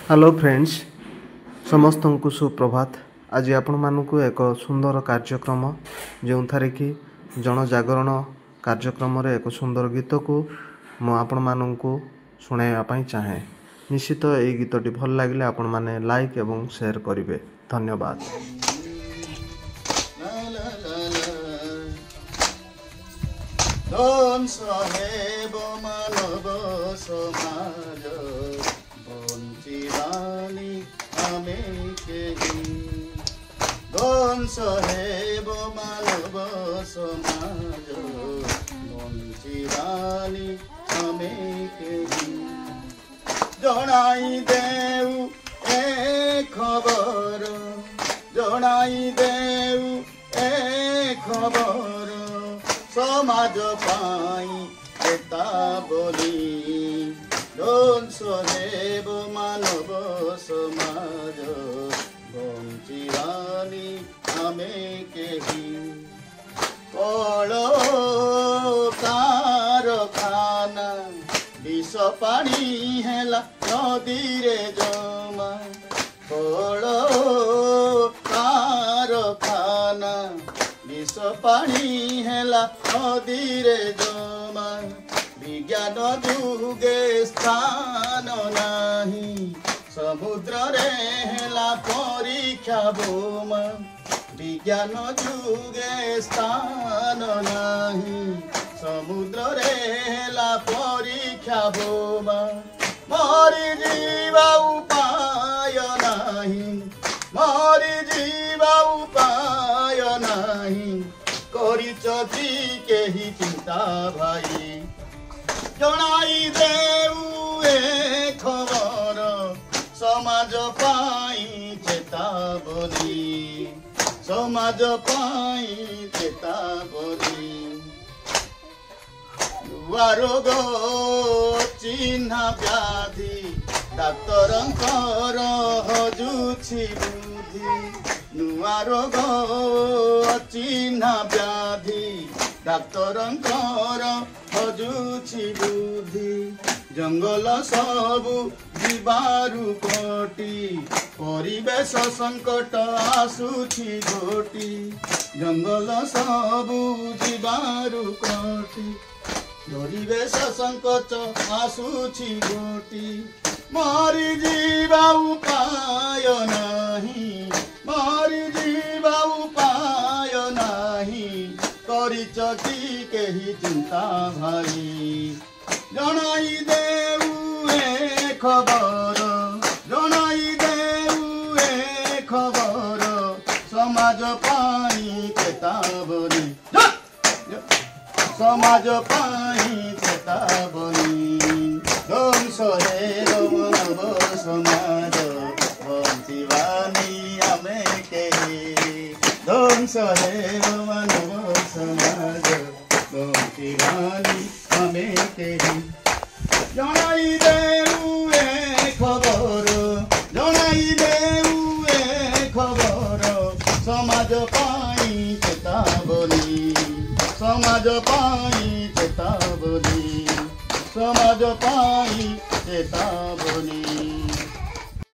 Hello friends समस्त को सुप्रभात। आज आपण मानक एक सुंदर कार्यक्रम जो थारे कि जनजागरण कार्यक्रम रे एक सुंदर गीत को आपण मानक शुणाइबा चाहे। निश्चित ये गीतटी भल लगे आपण माने लाइक एवं शेयर करेंगे। धन्यवाद। साहेब मानव समाज बंचिरानी आमे केही साहेब मानव समाज बंचिरानी आमे केही जनाई देऊ ए खबर जनाई देऊ ए खबर समाज पाई एता बोली दोन साहेब मानव समाज बंचिरानी आमे केही कलो कारखाना विष पानी हेला नदी रे जमा कलो कारखाना विष पानी हेला नदी रे जमा विज्ञान जुगे स्थान नाही समुद्र रे हेला परीक्षा बोमा विज्ञान जुगे स्थान नाही समुद्र रे हेला परीक्षा बोमा मरी जीवा उपाय नाही मरी जीवा उपाय नाही करिचती केही चिंता भाई जनाई देऊ ए खबर समाज पाई चेतावनी समाज पाई चेतावनी रोग चिन्हा व्याधि डाक्तरंकर हजुछि बुद्धि नुआ रोग चिन्हा व्याधि डाक्तरंकर हजुछि बुद्धि जंगल सबु जीवारु कोटी परिवेश संकट आसुछि घोटी जंगल सबु जीवारु कोटी परिवेश संकट आसुछि घोटी मरी जीवा उपाय नाही मरी जीवा उपाय नाही करिचती केही चिंता भाई जनाई देऊ ए खबर जनाई देऊ ए खबर समाज पाई चेतावनी समाज पाई चेतावनी दोन साहेब मानव समाज बंचिरानी आमे केही दोन साहेब मानव समाज बंचिरानी आमे केही जनाई देऊ ए खबर जनाई देऊ ए खबर समाज पाई चेतावनी समाज पाई चेतावनी समाज पाई चेतावनी।